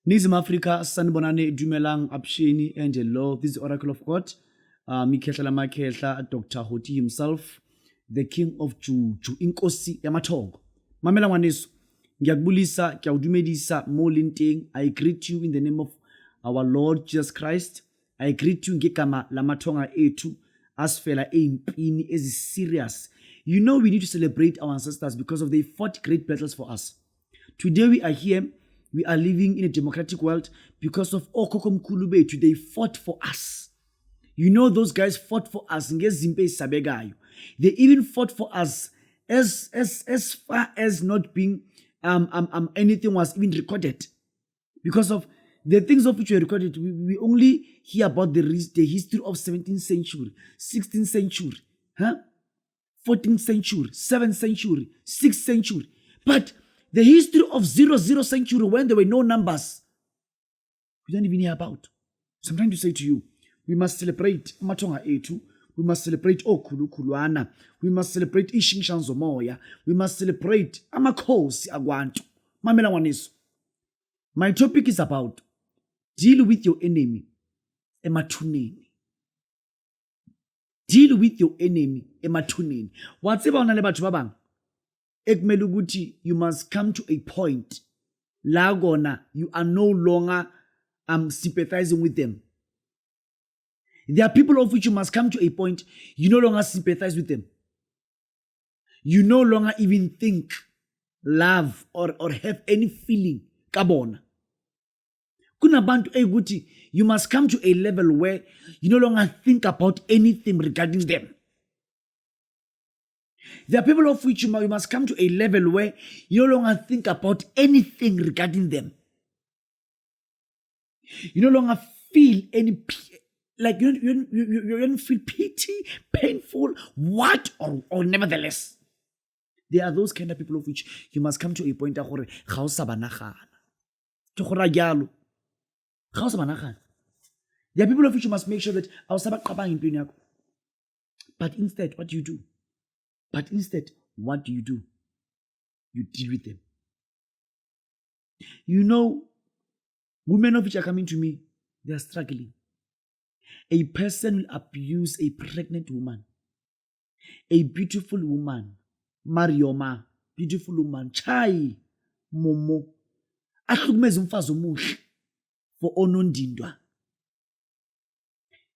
Nizim Africa, sanibonani dumelang apsheni angelo. This is Oracle of God. Mikhetla makhetla, Dr. Hoti himself, the King of Juju, Inkosi Yamatongo. Mamela ngwaneso, ngiyakubulisa, ngiyawudumedisa mo linteng. I greet you in the name of our Lord Jesus Christ. I greet you ngegama lamathonga ethu asfela empini ezi serious. You know we need to celebrate our ancestors because of they fought great battles for us. Today we are here. We are living in a democratic world because of Okoko Mkhulu bethu. They fought for us. You know those guys fought for us. They even fought for us as far as not being anything was even recorded. Because of the things of which were recorded, we only hear about the history of 17th century, 16th century, 14th century, 7th century, 6th century. But the history of 00 century, when there were no numbers, we don't even hear about. So I'm trying to say to you, we must celebrate Matonga Etu, we must celebrate Okulu Kuluana, we must celebrate Ishingshanzo Moya, we must celebrate Amakosi Agwantu. Mamela Waniso. My topic is about deal with your enemy, emathuneni. Deal with your enemy, emathuneni. Whatever on batho ba bang, ekumele ukuthi you must come to a point la gona you are no longer sympathizing with them. There are people of which you must come to a point you no longer sympathize with them. You no longer even think, love or have any feeling kabona. Kunabantu eguti, you must come to a level where you no longer think about anything regarding them. There are people of which you must come to a level where you no longer think about anything regarding them. You no longer feel any, like you don't feel pity, painful, what, or nevertheless. There are those kind of people of which you must come to a point where there are people of which you must make sure that but instead, what do you do? You deal with them. You know, women of which are coming to me, they are struggling. A person will abuse a pregnant woman, a beautiful woman, Marioma, beautiful woman, Chai, Momo, ahlukumeza umfazi omuhle for onondindwa.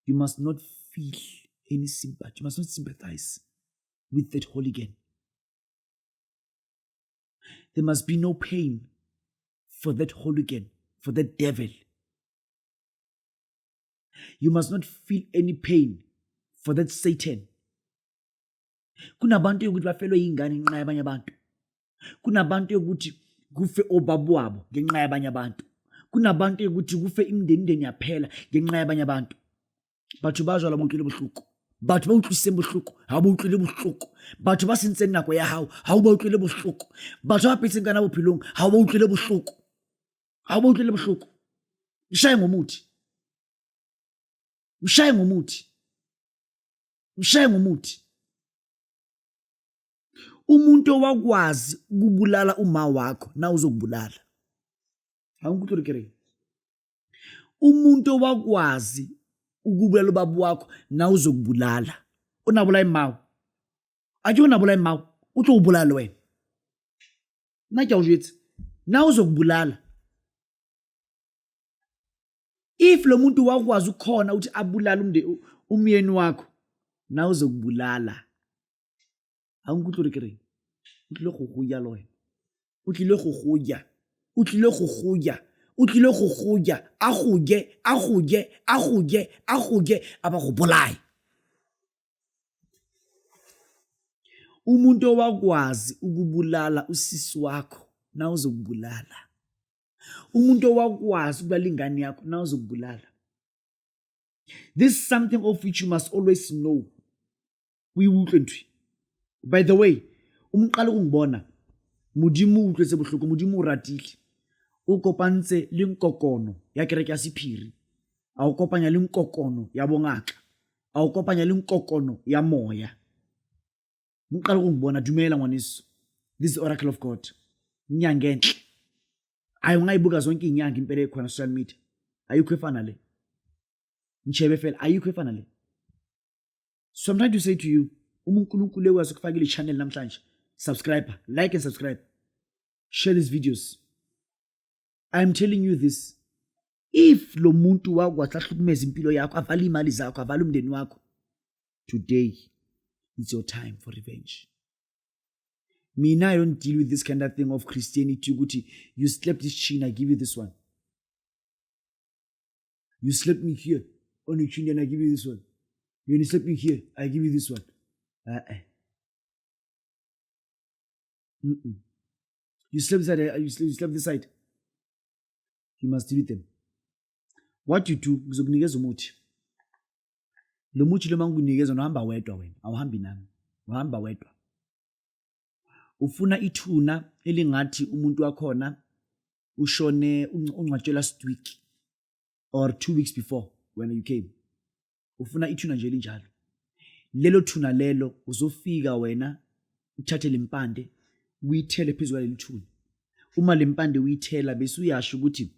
You must not feel any sympathy. You must not sympathize with that hooligan. There must be no pain for that hooligan, for that devil. You must not feel any pain for that Satan. Kunabantu yokuthi bafelwe ingane ngenxa yabanye abantu. Kunabantu yokuthi kufe obabu wabo ngenxa yabanye abantu. Kunabantu yokuthi kufe imndeni yaphela ngenxa yabanye abantu. Batho ba jwala bontlile bohloko. Batho ba utlwiseng bohloko ha ba utlwile bohloko. Batho ba sentseng nako ya hao ha ba utlwile bohloko. Batho ba phetseng kana bophelong ha ba utlwile bohloko. Ha ba utlwile bohloko. Mshaye ngomuthi. Mshaye ngomuthi. Mshaye ngomuthi. Umuntu owakwazi ukubulala uma wakho na uzokubulala. Awungikuhlekere. Umuntu owakwazi ukubulala ubaba wakho na uzokubulala. Unabula imawo. Ake unabula imawo, utlo ubulala wena. Nakya ujithi, na uzokubulala. If lo muntu wakwazi ukukhona ukuthi abulala umyeni wakho, na uzokubulala. Awungikuhlekere. Utlile go goya lo wena. Utlile go goya. Utlile go goya. Utlile go goya. Agoge aba go bolaya. Umuntu owakwazi ukubulala usisi wakho na uzokubulala. Umuntu owakwazi ukubulala ingane yakho na uzokubulala. This is something of which you must always know. By the way, umqala ungibona modimo utlwetse bohloko, modimo o ratile. O kopantse le nkokono ya kereke ya sephiri. A o kopanya le nkokono ya bongaka. A o kopanya le nkokono ya moya. Umqala ungibona dumela ngwaneso. This is Oracle of God. Nyangenhle. ayungayibuka zonke inyanga impela ekhona social media ayikho efana le nchebe fela ayikho efana le. So I'm trying to say to you, uNkulunkulu ekwazi ukufakile channel namhlanje, subscribe, like and subscribe, share these videos. I'm telling you this, if lo muntu wakwazi ahlukumeza impilo yakho, avala imali zakho, avala umndeni wakho, today it's your time for revenge. Mina, I don't deal with this kind of thing of Christianity. You slept this chin, I give you this one. You slept me here on your chin and I give you this one. You slept me here, I give you this one. You slept this side. You must deal with them. What you do, uzokunikeza umuthi. Lo muthi lo mangunikeza uhamba wedwa wena, awuhambi nami. Uhamba wedwa. Ufuna ithuna elingathi umuntu wakhona ushone ungcwatshela last week or 2 weeks before when you came. Ufuna ithuna nje linjalo. Lelo thuna lelo uzofika wena uthathe lempande uyithele phezulu kwaleli thuna. Uma lempande uyithela bese uyasho ukuthi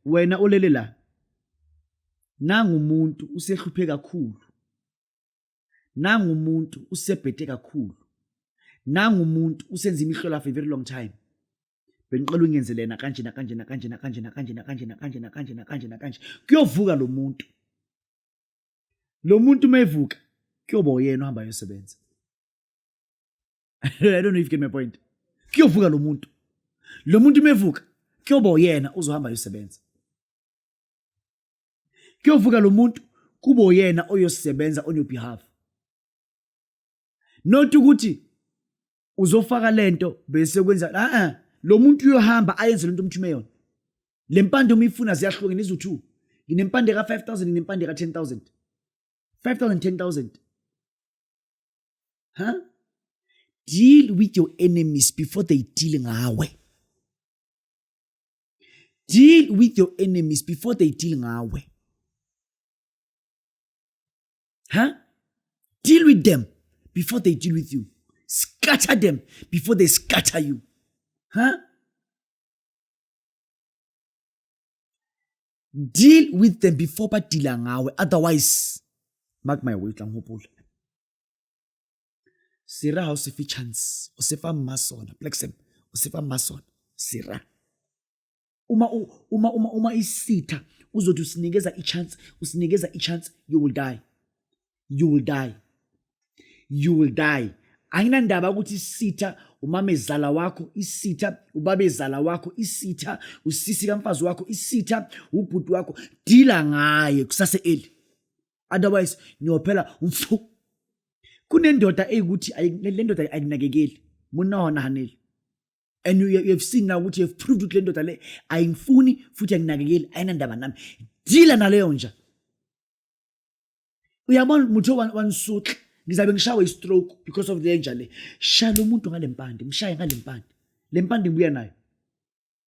wena olele la nangu umuntu usehluphe kakhulu. Nangu umuntu usebhede kakhulu. Nangu umuntu usenza imihlola for a very long time. Bengicela ungenzelena kanje nakanje nakanje nakanje nakanje nakanje nakanje nakanje nakanje nakanje. Kuyovuka lo muntu. Lo muntu mevuka kuyoba uyena ohamba yosebenza. I don't know if you get my point. Kuyovuka lo muntu. Lo muntu mevuka kuyoba uyena uzohamba yosebenza. Kuyovuka lo muntu kuba uyena oyosebenza on your behalf. Not ukuthi uzofaka lento bese kwenza lo muntu uyohamba ayenze lento umthume yona. Lempande umifuna ziyahluka nizo 2. Nginempande ka 5,000 nginempande ka 10,000. 5,000 10,000. Deal with your enemies before they deal ngawe. Deal with your enemies before they deal ngawe. Deal with them before they deal with you. Scatter them before they scatter you. Deal with them before badila ngawe. Otherwise, mark my words, langhopola. Sira house if chance. Osefa mason. Plexem. Osefa mason. Sira. Uma isita. Uzothi usinikeza chance. Usinikeza chance. You will die. You will die. You will die. Ayina ndaba ukuthi isitha umamezala wakho, isitha ubabezala wakho, isitha usisi kamfazi wakho, isitha ubhuti wakho, dila ngaye kusase eli. Otherwise niyophela umfu. Kunendoda eyikuthi le ndoda ayikunakekeli. Munona haneli. And you have seen now ukuthi you have proved ukuthi le ndoda le ayingifuni futhi ayikunakekeli, ayina ndaba nami. Dila naleyo nja. Uyabona mutho wansutla. Ngizabe ngishawe istroke because of the angel. Shaya lo muntu ngale mpande, mshaye ngale mpande. Le mpande ngibuya nayo.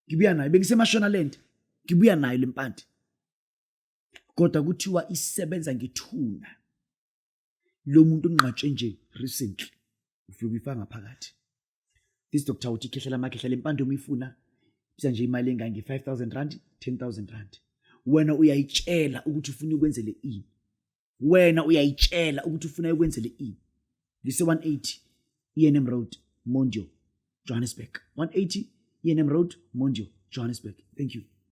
Ngibuya nayo bengisemashona land. Ngibuya nayo le mpande. Kodwa kuthiwa isebenza ngithuna. Lo muntu ungqatshwe nje recently. Ufika ngaphakathi. This doctor uthi khehlela makhehla le mpande umifuna bisa nje imali engange 5,000 rand, 10,000 rand. Wena uyayitshela ukuthi ufuna ukwenzele ini. Wena uyayitshela ukuthi ufuna ukwenzele ini. Lise 180 ENM Road, Mondio, Johannesburg. 180 ENM Road, Mondio, Johannesburg. Thank you.